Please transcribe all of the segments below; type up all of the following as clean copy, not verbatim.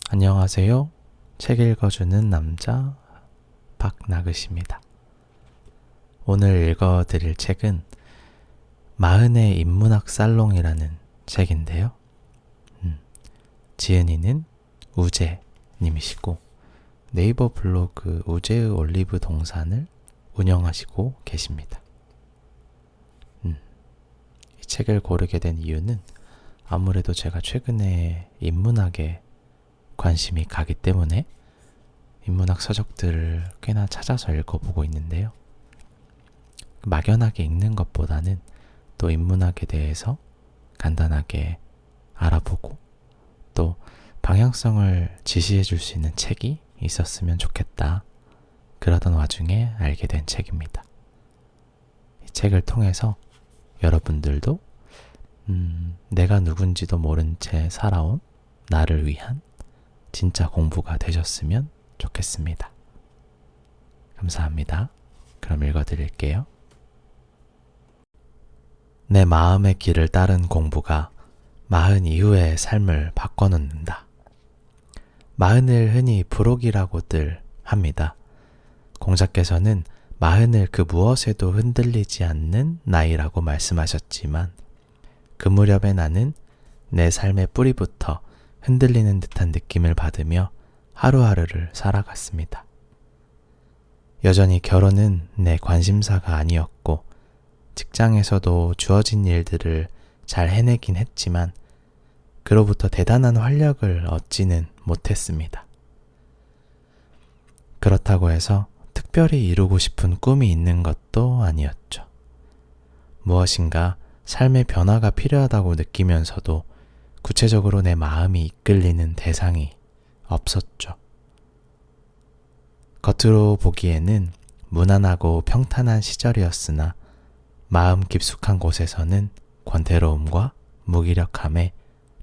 안녕하세요. 책 읽어주는 남자 박나긋입니다. 오늘 읽어드릴 책은 마흔의 인문학 살롱이라는 책인데요. 지은이는 우재님이시고 네이버 블로그 우재의 올리브 동산을 운영하시고 계십니다. 이 책을 고르게 된 이유는 아무래도 제가 최근에 인문학에 관심이 가기 때문에 인문학 서적들을 꽤나 찾아서 읽어보고 있는데요. 막연하게 읽는 것보다는 또 인문학에 대해서 간단하게 알아보고 또 방향성을 지시해 줄 수 있는 책이 있었으면 좋겠다. 그러던 와중에 알게 된 책입니다. 이 책을 통해서 여러분들도 내가 누군지도 모른 채 살아온 나를 위한 진짜 공부가 되셨으면 좋겠습니다. 감사합니다. 그럼 읽어드릴게요. 내 마음의 길을 따른 공부가 마흔 이후의 삶을 바꿔놓는다. 마흔을 흔히 불혹이라고들 합니다. 공자께서는 마흔을 그 무엇에도 흔들리지 않는 나이라고 말씀하셨지만 그 무렵에 나는 내 삶의 뿌리부터 흔들리는 듯한 느낌을 받으며 하루하루를 살아갔습니다. 여전히 결혼은 내 관심사가 아니었고 직장에서도 주어진 일들을 잘 해내긴 했지만 그로부터 대단한 활력을 얻지는 못했습니다. 그렇다고 해서 특별히 이루고 싶은 꿈이 있는 것도 아니었죠. 무엇인가 삶의 변화가 필요하다고 느끼면서도 구체적으로 내 마음이 이끌리는 대상이 없었죠. 겉으로 보기에는 무난하고 평탄한 시절이었으나 마음 깊숙한 곳에서는 권태로움과 무기력함에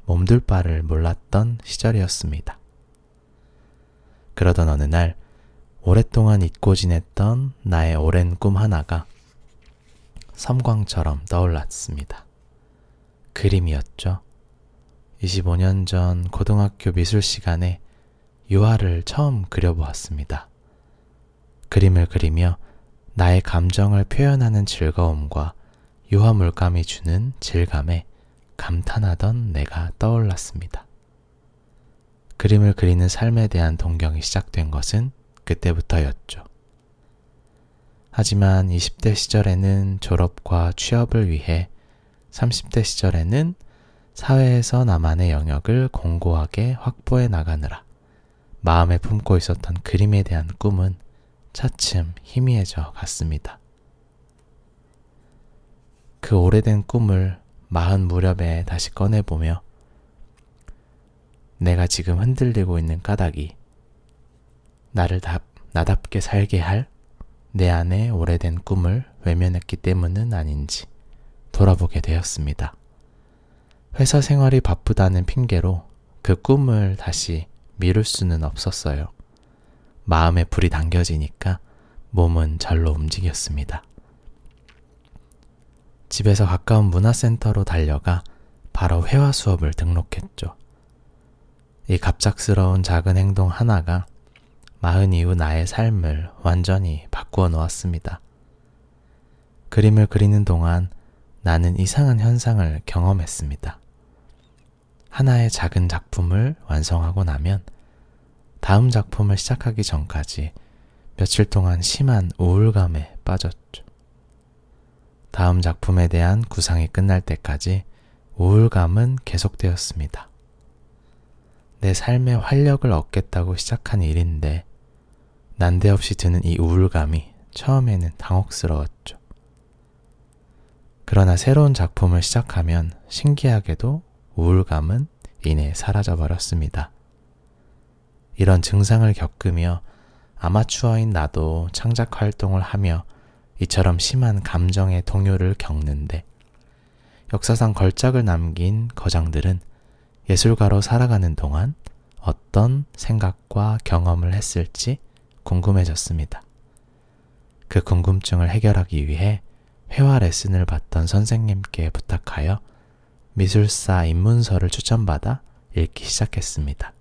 몸둘 바를 몰랐던 시절이었습니다. 그러던 어느 날 오랫동안 잊고 지냈던 나의 오랜 꿈 하나가 섬광처럼 떠올랐습니다. 그림이었죠. 25년 전 고등학교 미술 시간에 유화를 처음 그려보았습니다. 그림을 그리며 나의 감정을 표현하는 즐거움과 유화 물감이 주는 질감에 감탄하던 내가 떠올랐습니다. 그림을 그리는 삶에 대한 동경이 시작된 것은 그때부터였죠. 하지만 20대 시절에는 졸업과 취업을 위해 30대 시절에는 사회에서 나만의 영역을 공고하게 확보해 나가느라 마음에 품고 있었던 그림에 대한 꿈은 차츰 희미해져 갔습니다. 그 오래된 꿈을 마흔 무렵에 다시 꺼내보며 내가 지금 흔들리고 있는 까닭이 나를 나답게 살게 할 내 안의 오래된 꿈을 외면했기 때문은 아닌지 돌아보게 되었습니다. 회사 생활이 바쁘다는 핑계로 그 꿈을 다시 미룰 수는 없었어요. 마음에 불이 당겨지니까 몸은 절로 움직였습니다. 집에서 가까운 문화센터로 달려가 바로 회화 수업을 등록했죠. 이 갑작스러운 작은 행동 하나가 마흔 이후 나의 삶을 완전히 바꾸어 놓았습니다. 그림을 그리는 동안 나는 이상한 현상을 경험했습니다. 하나의 작은 작품을 완성하고 나면 다음 작품을 시작하기 전까지 며칠 동안 심한 우울감에 빠졌죠. 다음 작품에 대한 구상이 끝날 때까지 우울감은 계속되었습니다. 내 삶의 활력을 얻겠다고 시작한 일인데 난데없이 드는 이 우울감이 처음에는 당혹스러웠죠. 그러나 새로운 작품을 시작하면 신기하게도 우울감은 이내 사라져버렸습니다. 이런 증상을 겪으며 아마추어인 나도 창작 활동을 하며 이처럼 심한 감정의 동요를 겪는데 역사상 걸작을 남긴 거장들은 예술가로 살아가는 동안 어떤 생각과 경험을 했을지 궁금해졌습니다. 그 궁금증을 해결하기 위해 회화 레슨을 받던 선생님께 부탁하여 미술사 입문서를 추천받아 읽기 시작했습니다.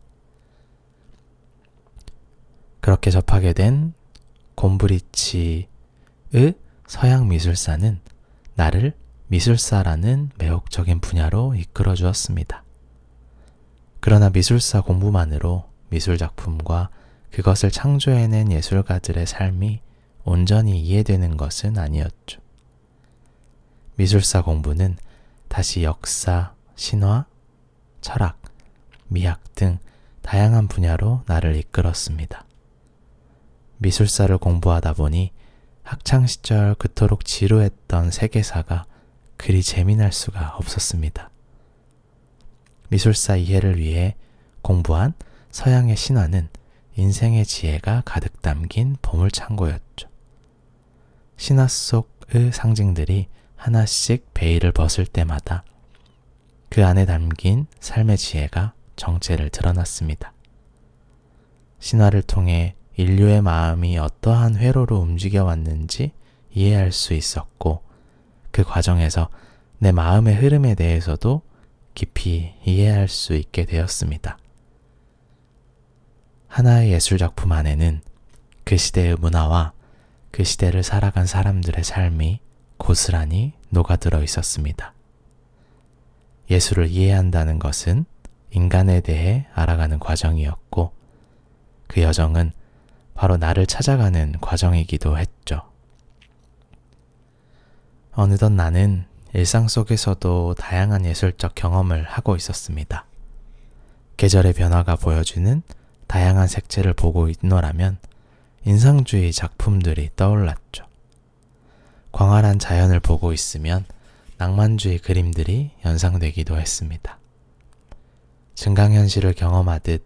그렇게 접하게 된 곰브리치의 서양 미술사는 나를 미술사라는 매혹적인 분야로 이끌어 주었습니다. 그러나 미술사 공부만으로 미술 작품과 그것을 창조해낸 예술가들의 삶이 온전히 이해되는 것은 아니었죠. 미술사 공부는 다시 역사, 신화, 철학, 미학 등 다양한 분야로 나를 이끌었습니다. 미술사를 공부하다 보니 학창시절 그토록 지루했던 세계사가 그리 재미날 수가 없었습니다. 미술사 이해를 위해 공부한 서양의 신화는 인생의 지혜가 가득 담긴 보물창고였죠. 신화 속의 상징들이 하나씩 베일을 벗을 때마다 그 안에 담긴 삶의 지혜가 정체를 드러났습니다. 신화를 통해 인류의 마음이 어떠한 회로로 움직여왔는지 이해할 수 있었고, 그 과정에서 내 마음의 흐름에 대해서도 깊이 이해할 수 있게 되었습니다. 하나의 예술작품 안에는 그 시대의 문화와 그 시대를 살아간 사람들의 삶이 고스란히 녹아들어 있었습니다. 예술을 이해한다는 것은 인간에 대해 알아가는 과정이었고, 그 여정은 바로 나를 찾아가는 과정이기도 했죠. 어느덧 나는 일상 속에서도 다양한 예술적 경험을 하고 있었습니다. 계절의 변화가 보여주는 다양한 색채를 보고 있노라면 인상주의 작품들이 떠올랐죠. 광활한 자연을 보고 있으면 낭만주의 그림들이 연상되기도 했습니다. 증강현실을 경험하듯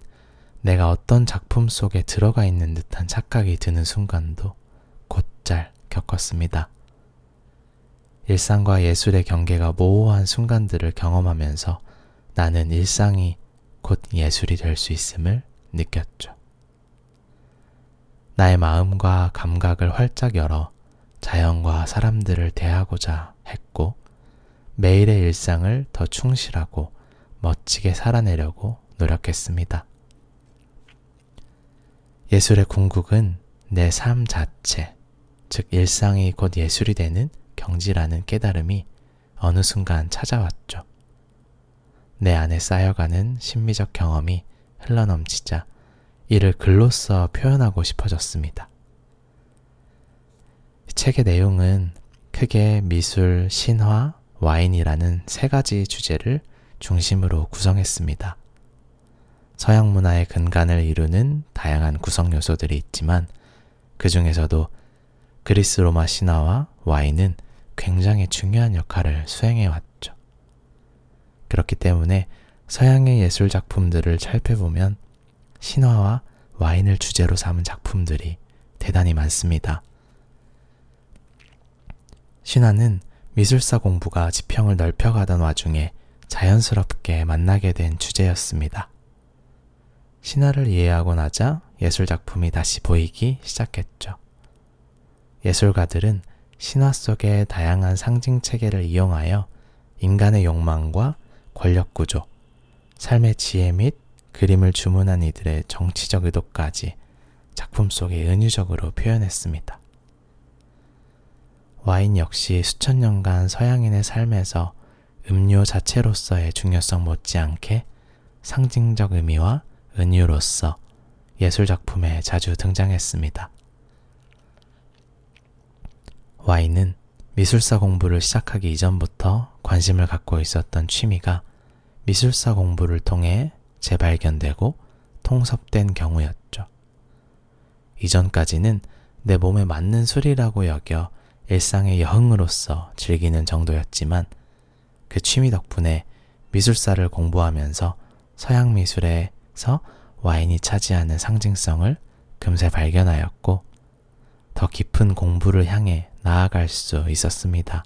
내가 어떤 작품 속에 들어가 있는 듯한 착각이 드는 순간도 곧잘 겪었습니다. 일상과 예술의 경계가 모호한 순간들을 경험하면서 나는 일상이 곧 예술이 될 수 있음을 느꼈죠. 나의 마음과 감각을 활짝 열어 자연과 사람들을 대하고자 했고, 매일의 일상을 더 충실하고 멋지게 살아내려고 노력했습니다. 예술의 궁극은 내 삶 자체, 즉 일상이 곧 예술이 되는 경지라는 깨달음이 어느 순간 찾아왔죠. 내 안에 쌓여가는 심미적 경험이 흘러넘치자 이를 글로써 표현하고 싶어졌습니다. 책의 내용은 크게 미술, 신화, 와인이라는 세 가지 주제를 중심으로 구성했습니다. 서양 문화의 근간을 이루는 다양한 구성 요소들이 있지만 그 중에서도 그리스 로마 신화와 와인은 굉장히 중요한 역할을 수행해왔죠. 그렇기 때문에 서양의 예술 작품들을 살펴보면 신화와 와인을 주제로 삼은 작품들이 대단히 많습니다. 신화는 미술사 공부가 지평을 넓혀가던 와중에 자연스럽게 만나게 된 주제였습니다. 신화를 이해하고 나자 예술작품이 다시 보이기 시작했죠. 예술가들은 신화 속의 다양한 상징 체계를 이용하여 인간의 욕망과 권력 구조, 삶의 지혜 및 그림을 주문한 이들의 정치적 의도까지 작품 속에 은유적으로 표현했습니다. 와인 역시 수천 년간 서양인의 삶에서 음료 자체로서의 중요성 못지않게 상징적 의미와 은유로서 예술작품에 자주 등장했습니다. 와인은 미술사 공부를 시작하기 이전부터 관심을 갖고 있었던 취미가 미술사 공부를 통해 재발견되고 통섭된 경우였죠. 이전까지는 내 몸에 맞는 술이라고 여겨 일상의 여흥으로서 즐기는 정도였지만 그 취미 덕분에 미술사를 공부하면서 서양 미술에서 와인이 차지하는 상징성을 금세 발견하였고 더 깊은 공부를 향해 나아갈 수 있었습니다.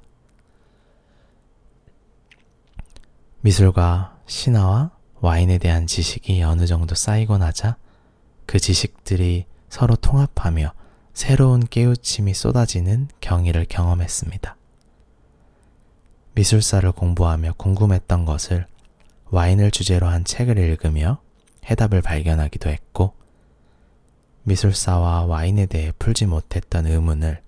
미술과 신화와 와인에 대한 지식이 어느 정도 쌓이고 나자 그 지식들이 서로 통합하며 새로운 깨우침이 쏟아지는 경의를 경험했습니다. 미술사를 공부하며 궁금했던 것을 와인을 주제로 한 책을 읽으며 해답을 발견하기도 했고, 미술사와 와인에 대해 풀지 못했던 의문을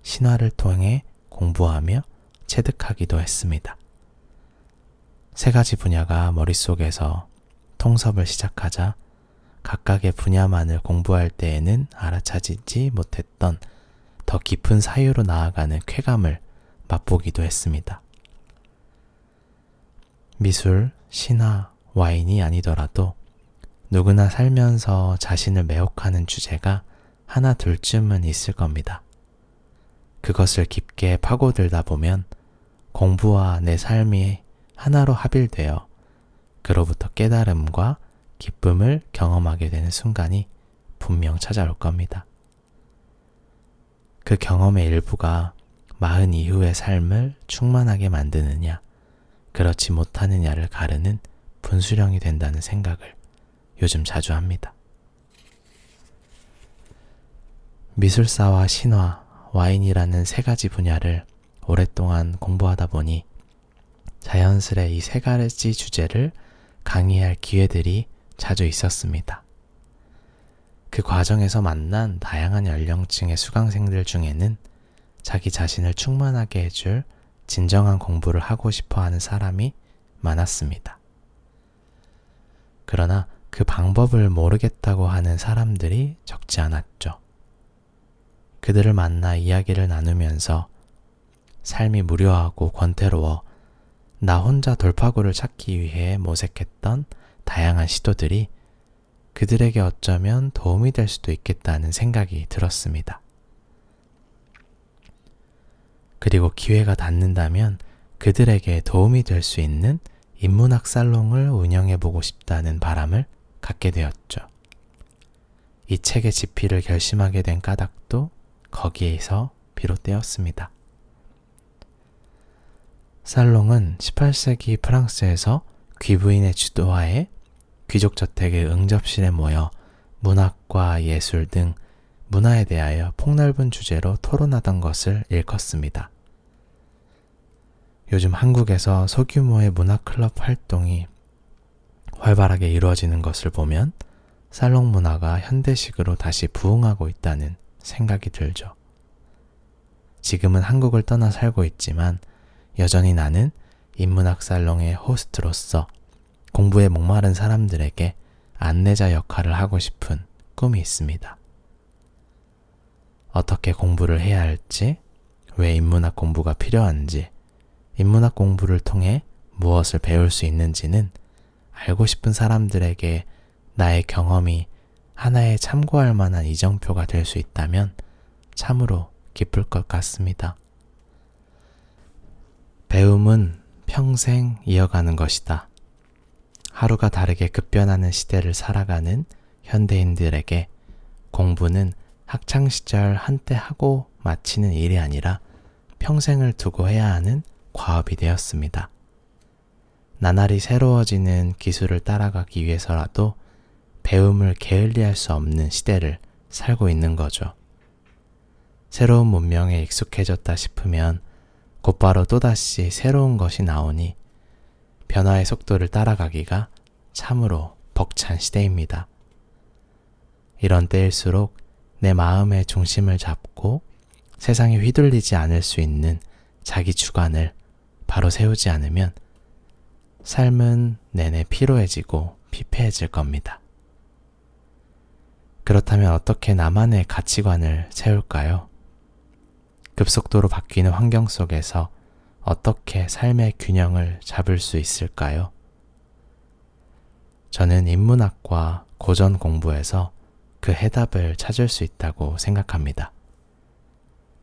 신화를 통해 공부하며 체득하기도 했습니다. 세 가지 분야가 머릿속에서 통섭을 시작하자 각각의 분야만을 공부할 때에는 알아차리지 못했던 더 깊은 사유로 나아가는 쾌감을 맛보기도 했습니다. 미술, 신화, 와인이 아니더라도 누구나 살면서 자신을 매혹하는 주제가 하나 둘쯤은 있을 겁니다. 그것을 깊게 파고들다 보면 공부와 내 삶이 하나로 합일되어 그로부터 깨달음과 기쁨을 경험하게 되는 순간이 분명 찾아올 겁니다. 그 경험의 일부가 마흔 이후의 삶을 충만하게 만드느냐, 그렇지 못하느냐를 가르는 분수령이 된다는 생각을 요즘 자주 합니다. 미술사와 신화, 와인이라는 세 가지 분야를 오랫동안 공부하다 보니 자연스레 이 세 가지 주제를 강의할 기회들이 자주 있었습니다. 그 과정에서 만난 다양한 연령층의 수강생들 중에는 자기 자신을 충만하게 해줄 진정한 공부를 하고 싶어 하는 사람이 많았습니다. 그러나 그 방법을 모르겠다고 하는 사람들이 적지 않았죠. 그들을 만나 이야기를 나누면서 삶이 무료하고 권태로워 나 혼자 돌파구를 찾기 위해 모색했던 다양한 시도들이 그들에게 어쩌면 도움이 될 수도 있겠다는 생각이 들었습니다. 그리고 기회가 닿는다면 그들에게 도움이 될 수 있는 인문학 살롱을 운영해보고 싶다는 바람을 갖게 되었죠. 이 책의 집필을 결심하게 된 까닭도 거기에서 비롯되었습니다. 살롱은 18세기 프랑스에서 귀부인의 주도하에 귀족저택의 응접실에 모여 문학과 예술 등 문화에 대하여 폭넓은 주제로 토론하던 것을 일컫습니다. 요즘 한국에서 소규모의 문화클럽 활동이 활발하게 이루어지는 것을 보면 살롱 문화가 현대식으로 다시 부흥하고 있다는 생각이 들죠. 지금은 한국을 떠나 살고 있지만 여전히 나는 인문학 살롱의 호스트로서 공부에 목마른 사람들에게 안내자 역할을 하고 싶은 꿈이 있습니다. 어떻게 공부를 해야 할지, 왜 인문학 공부가 필요한지, 인문학 공부를 통해 무엇을 배울 수 있는지는 알고 싶은 사람들에게 나의 경험이 하나의 참고할 만한 이정표가 될 수 있다면 참으로 기쁠 것 같습니다. 배움은 평생 이어가는 것이다. 하루가 다르게 급변하는 시대를 살아가는 현대인들에게 공부는 학창시절 한때 하고 마치는 일이 아니라 평생을 두고 해야 하는 과업이 되었습니다. 나날이 새로워지는 기술을 따라가기 위해서라도 배움을 게을리할 수 없는 시대를 살고 있는 거죠. 새로운 문명에 익숙해졌다 싶으면 곧바로 또다시 새로운 것이 나오니 변화의 속도를 따라가기가 참으로 벅찬 시대입니다. 이런 때일수록 내 마음의 중심을 잡고 세상에 휘둘리지 않을 수 있는 자기 주관을 바로 세우지 않으면 삶은 내내 피로해지고 피폐해질 겁니다. 그렇다면 어떻게 나만의 가치관을 세울까요? 급속도로 바뀌는 환경 속에서 어떻게 삶의 균형을 잡을 수 있을까요? 저는 인문학과 고전 공부에서 그 해답을 찾을 수 있다고 생각합니다.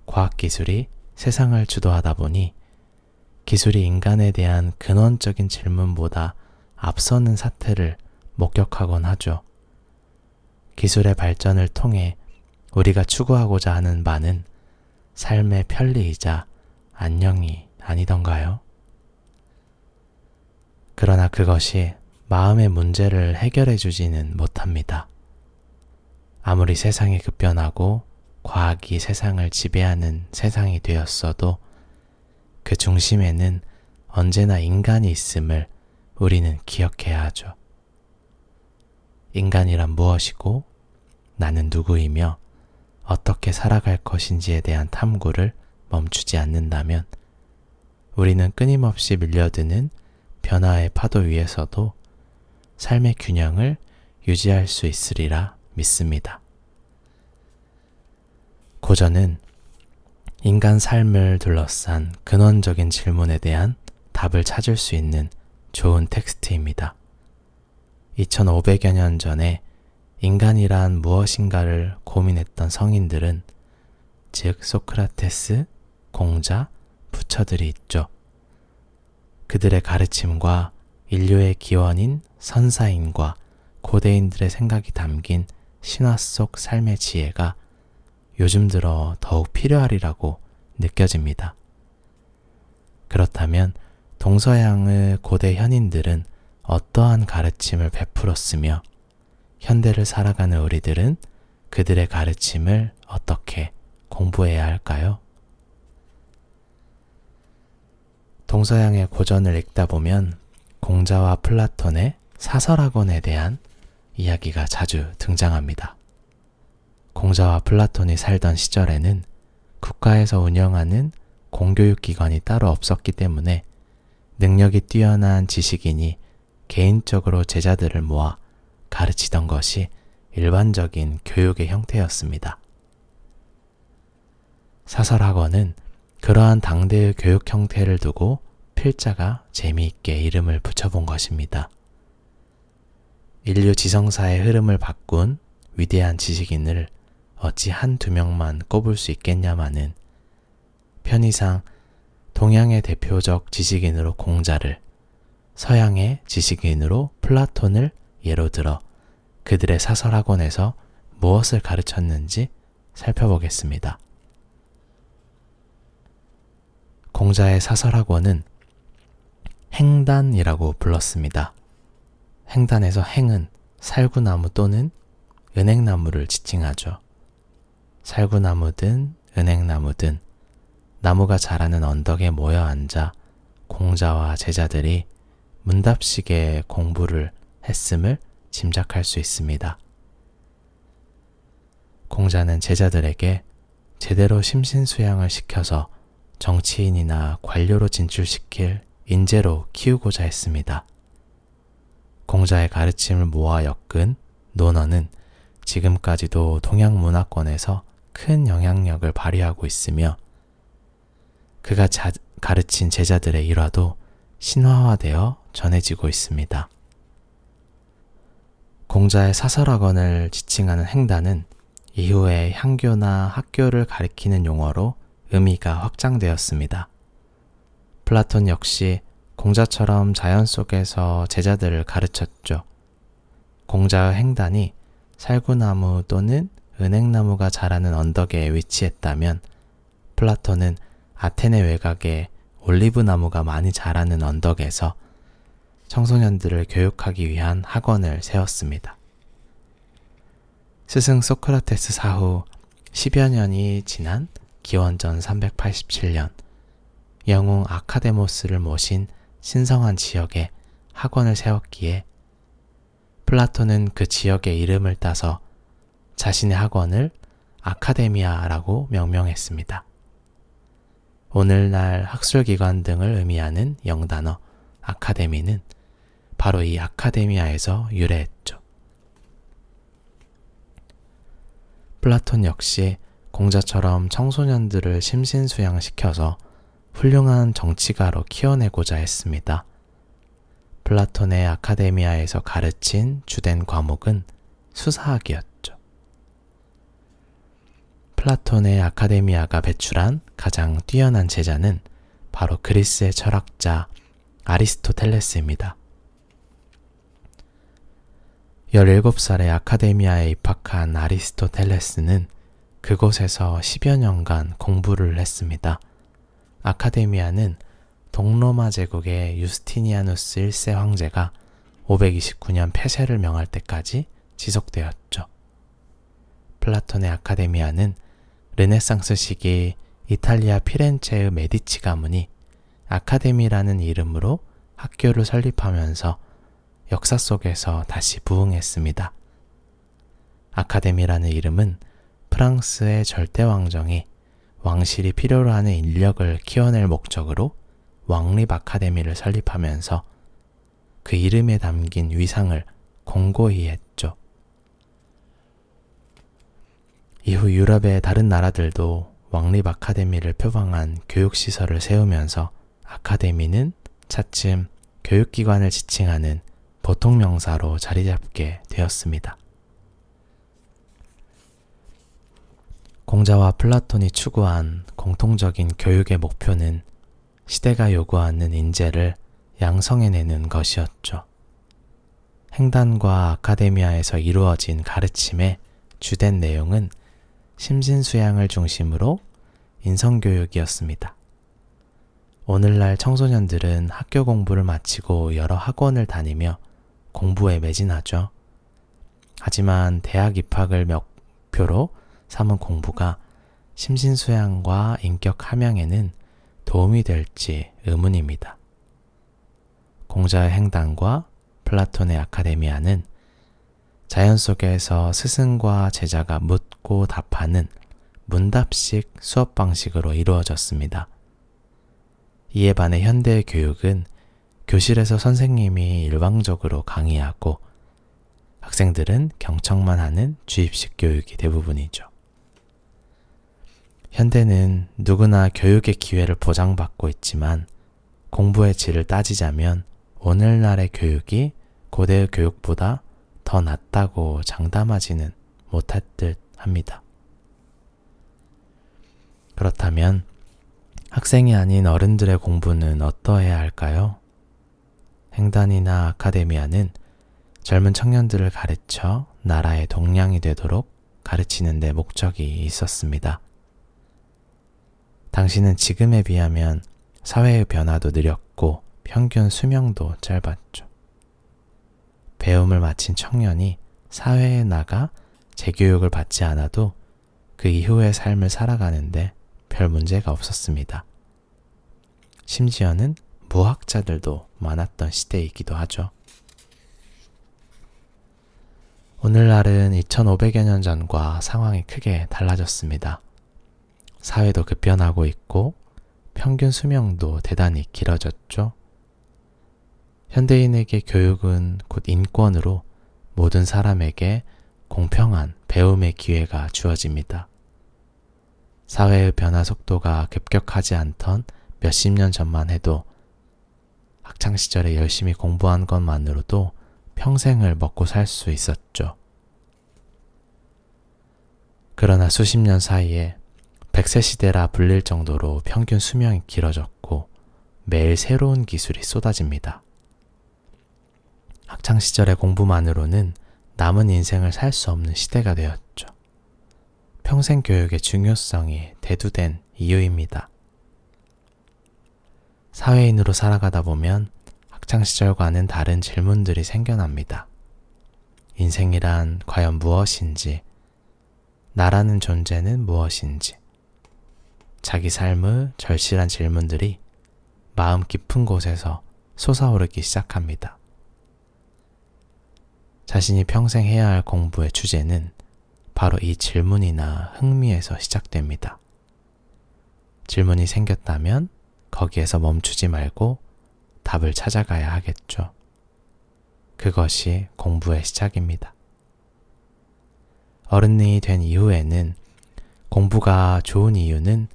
과학기술이 세상을 주도하다 보니 기술이 인간에 대한 근원적인 질문보다 앞서는 사태를 목격하곤 하죠. 기술의 발전을 통해 우리가 추구하고자 하는 바는 삶의 편리이자 안녕이 아니던가요? 그러나 그것이 마음의 문제를 해결해 주지는 못합니다. 아무리 세상이 급변하고 과학이 세상을 지배하는 세상이 되었어도 그 중심에는 언제나 인간이 있음을 우리는 기억해야 하죠. 인간이란 무엇이고 나는 누구이며 어떻게 살아갈 것인지에 대한 탐구를 멈추지 않는다면 우리는 끊임없이 밀려드는 변화의 파도 위에서도 삶의 균형을 유지할 수 있으리라 믿습니다. 고전은 인간 삶을 둘러싼 근원적인 질문에 대한 답을 찾을 수 있는 좋은 텍스트입니다. 2500여 년 전에 인간이란 무엇인가를 고민했던 성인들은, 즉 소크라테스, 공자, 부처들이 있죠. 그들의 가르침과 인류의 기원인 선사인과 고대인들의 생각이 담긴 신화 속 삶의 지혜가 요즘 들어 더욱 필요하리라고 느껴집니다. 그렇다면 동서양의 고대 현인들은 어떠한 가르침을 베풀었으며 현대를 살아가는 우리들은 그들의 가르침을 어떻게 공부해야 할까요? 동서양의 고전을 읽다 보면 공자와 플라톤의 사설학원에 대한 이야기가 자주 등장합니다. 공자와 플라톤이 살던 시절에는 국가에서 운영하는 공교육기관이 따로 없었기 때문에 능력이 뛰어난 지식인이 개인적으로 제자들을 모아 가르치던 것이 일반적인 교육의 형태였습니다. 사설학원은 그러한 당대의 교육 형태를 두고 필자가 재미있게 이름을 붙여본 것입니다. 인류 지성사의 흐름을 바꾼 위대한 지식인을 어찌 한두 명만 꼽을 수 있겠냐마는 편의상 동양의 대표적 지식인으로 공자를, 서양의 지식인으로 플라톤을 예로 들어 그들의 사설학원에서 무엇을 가르쳤는지 살펴보겠습니다. 공자의 사설학원은 행단이라고 불렀습니다. 행단에서 행은 살구나무 또는 은행나무를 지칭하죠. 살구나무든 은행나무든 나무가 자라는 언덕에 모여 앉아 공자와 제자들이 문답식의 공부를 했음을 짐작할 수 있습니다. 공자는 제자들에게 제대로 심신수양을 시켜서 정치인이나 관료로 진출시킬 인재로 키우고자 했습니다. 공자의 가르침을 모아 엮은 논어는 지금까지도 동양 문화권에서 큰 영향력을 발휘하고 있으며 그가 가르친 제자들의 일화도 신화화되어 전해지고 있습니다. 공자의 사설학원을 지칭하는 행단은 이후에 향교나 학교를 가리키는 용어로 의미가 확장되었습니다. 플라톤 역시 공자처럼 자연 속에서 제자들을 가르쳤죠. 공자의 행단이 살구나무 또는 은행나무가 자라는 언덕에 위치했다면 플라톤은 아테네 외곽에 올리브나무가 많이 자라는 언덕에서 청소년들을 교육하기 위한 학원을 세웠습니다. 스승 소크라테스 사후 10여 년이 지난 기원전 387년 영웅 아카데모스를 모신 신성한 지역에 학원을 세웠기에 플라톤은 그 지역의 이름을 따서 자신의 학원을 아카데미아라고 명명했습니다. 오늘날 학술기관 등을 의미하는 영단어 아카데미는 바로 이 아카데미아에서 유래했죠. 플라톤 역시 공자처럼 청소년들을 심신수양시켜서 훌륭한 정치가로 키워내고자 했습니다. 플라톤의 아카데미아에서 가르친 주된 과목은 수사학이었죠. 플라톤의 아카데미아가 배출한 가장 뛰어난 제자는 바로 그리스의 철학자 아리스토텔레스입니다. 17살에 아카데미아에 입학한 아리스토텔레스는 그곳에서 10여 년간 공부를 했습니다. 아카데미아는 동로마 제국의 유스티니아누스 1세 황제가 529년 폐쇄를 명할 때까지 지속되었죠. 플라톤의 아카데미아는 르네상스 시기 이탈리아 피렌체의 메디치 가문이 아카데미라는 이름으로 학교를 설립하면서 역사 속에서 다시 부흥했습니다. 아카데미라는 이름은 프랑스의 절대왕정이 왕실이 필요로 하는 인력을 키워낼 목적으로 왕립 아카데미를 설립하면서 그 이름에 담긴 위상을 공고히 했죠. 이후 유럽의 다른 나라들도 왕립 아카데미를 표방한 교육시설을 세우면서 아카데미는 차츰 교육기관을 지칭하는 보통 명사로 자리 잡게 되었습니다. 공자와 플라톤이 추구한 공통적인 교육의 목표는 시대가 요구하는 인재를 양성해내는 것이었죠. 행단과 아카데미아에서 이루어진 가르침의 주된 내용은 심신수양을 중심으로 인성교육이었습니다. 오늘날 청소년들은 학교 공부를 마치고 여러 학원을 다니며 공부에 매진하죠. 하지만 대학 입학을 목표로 삼은 공부가 심신수양과 인격 함양에는 도움이 될지 의문입니다. 공자의 행단과 플라톤의 아카데미아는 자연 속에서 스승과 제자가 묻고 답하는 문답식 수업 방식으로 이루어졌습니다. 이에 반해 현대의 교육은 교실에서 선생님이 일방적으로 강의하고 학생들은 경청만 하는 주입식 교육이 대부분이죠. 현대는 누구나 교육의 기회를 보장받고 있지만 공부의 질을 따지자면 오늘날의 교육이 고대의 교육보다 더 낫다고 장담하지는 못할 듯 합니다. 그렇다면 학생이 아닌 어른들의 공부는 어떠해야 할까요? 행단이나 아카데미아는 젊은 청년들을 가르쳐 나라의 동량이 되도록 가르치는 데 목적이 있었습니다. 당시는 지금에 비하면 사회의 변화도 느렸고 평균 수명도 짧았죠. 배움을 마친 청년이 사회에 나가 재교육을 받지 않아도 그 이후의 삶을 살아가는데 별 문제가 없었습니다. 심지어는 무학자들도 많았던 시대이기도 하죠. 오늘날은 2500여 년 전과 상황이 크게 달라졌습니다. 사회도 급변하고 있고 평균 수명도 대단히 길어졌죠. 현대인에게 교육은 곧 인권으로 모든 사람에게 공평한 배움의 기회가 주어집니다. 사회의 변화 속도가 급격하지 않던 몇십 년 전만 해도 학창시절에 열심히 공부한 것만으로도 평생을 먹고 살 수 있었죠. 그러나 수십 년 사이에 100세 시대라 불릴 정도로 평균 수명이 길어졌고 매일 새로운 기술이 쏟아집니다. 학창시절의 공부만으로는 남은 인생을 살 수 없는 시대가 되었죠. 평생 교육의 중요성이 대두된 이유입니다. 사회인으로 살아가다 보면 학창시절과는 다른 질문들이 생겨납니다. 인생이란 과연 무엇인지, 나라는 존재는 무엇인지, 자기 삶의 절실한 질문들이 마음 깊은 곳에서 솟아오르기 시작합니다. 자신이 평생 해야 할 공부의 주제는 바로 이 질문이나 흥미에서 시작됩니다. 질문이 생겼다면 거기에서 멈추지 말고 답을 찾아가야 하겠죠. 그것이 공부의 시작입니다. 어른이 된 이후에는 공부가 좋은 이유는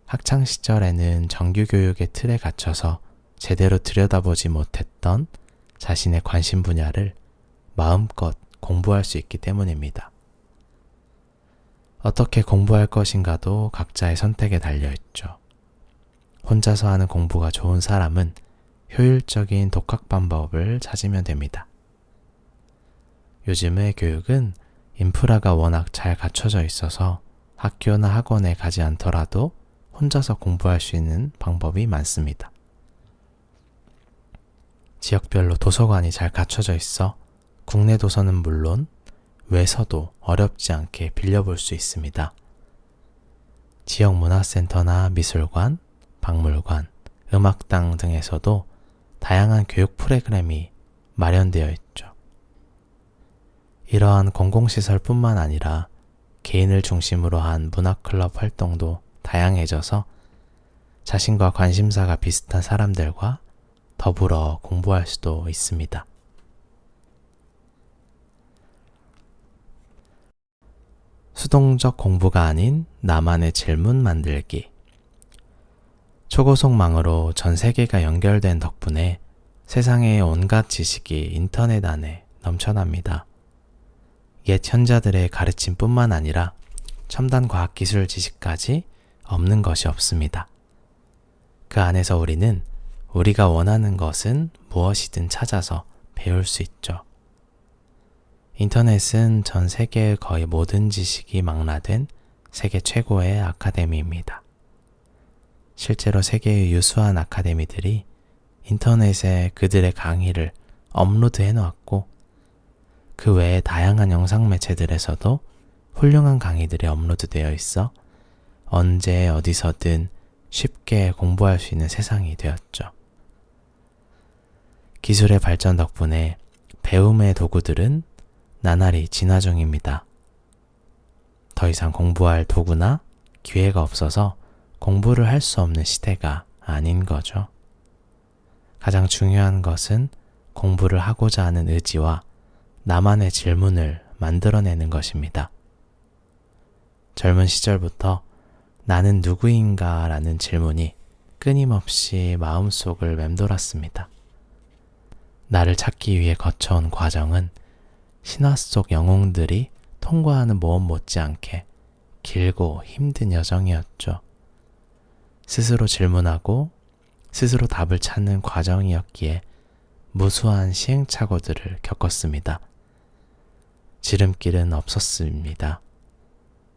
학창시절에는 정규교육의 틀에 갇혀서 제대로 들여다보지 못했던 자신의 관심 분야를 마음껏 공부할 수 있기 때문입니다. 어떻게 공부할 것인가도 각자의 선택에 달려있죠. 혼자서 하는 공부가 좋은 사람은 효율적인 독학 방법을 찾으면 됩니다. 요즘의 교육은 인프라가 워낙 잘 갖춰져 있어서 학교나 학원에 가지 않더라도 혼자서 공부할 수 있는 방법이 많습니다. 지역별로 도서관이 잘 갖춰져 있어 국내 도서는 물론 외서도 어렵지 않게 빌려볼 수 있습니다. 지역 문화센터나 미술관, 박물관, 음악당 등에서도 다양한 교육 프로그램이 마련되어 있죠. 이러한 공공시설뿐만 아니라 개인을 중심으로 한 문화클럽 활동도 다양해져서 자신과 관심사가 비슷한 사람들과 더불어 공부할 수도 있습니다. 수동적 공부가 아닌 나만의 질문 만들기. 초고속망으로 전 세계가 연결된 덕분에 세상의 온갖 지식이 인터넷 안에 넘쳐납니다. 옛 현자들의 가르침뿐만 아니라 첨단 과학기술 지식까지 없는 것이 없습니다. 그 안에서 우리는 우리가 원하는 것은 무엇이든 찾아서 배울 수 있죠. 인터넷은 전 세계의 거의 모든 지식이 망라된 세계 최고의 아카데미입니다. 실제로 세계의 유수한 아카데미들이 인터넷에 그들의 강의를 업로드해 놓았고 그 외에 다양한 영상 매체들에서도 훌륭한 강의들이 업로드되어 있어 언제 어디서든 쉽게 공부할 수 있는 세상이 되었죠. 기술의 발전 덕분에 배움의 도구들은 나날이 진화 중입니다. 더 이상 공부할 도구나 기회가 없어서 공부를 할 수 없는 시대가 아닌 거죠. 가장 중요한 것은 공부를 하고자 하는 의지와 나만의 질문을 만들어내는 것입니다. 젊은 시절부터 나는 누구인가 라는 질문이 끊임없이 마음속을 맴돌았습니다. 나를 찾기 위해 거쳐온 과정은 신화 속 영웅들이 통과하는 모험 못지않게 길고 힘든 여정이었죠. 스스로 질문하고 스스로 답을 찾는 과정이었기에 무수한 시행착오들을 겪었습니다. 지름길은 없었습니다.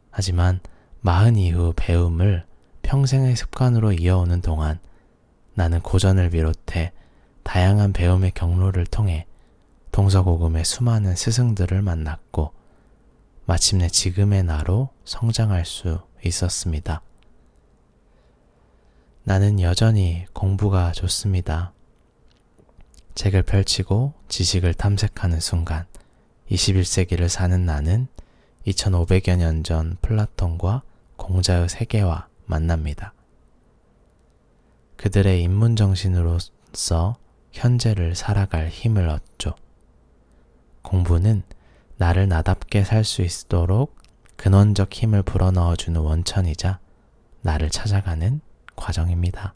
하지만 40 이후 배움을 평생의 습관으로 이어오는 동안 나는 고전을 비롯해 다양한 배움의 경로를 통해 동서고금의 수많은 스승들을 만났고 마침내 지금의 나로 성장할 수 있었습니다. 나는 여전히 공부가 좋습니다. 책을 펼치고 지식을 탐색하는 순간 21세기를 사는 나는 2500여 년 전 플라톤과 공자의 세계와 만납니다. 그들의 인문정신으로서 현재를 살아갈 힘을 얻죠. 공부는 나를 나답게 살 수 있도록 근원적 힘을 불어넣어주는 원천이자 나를 찾아가는 과정입니다.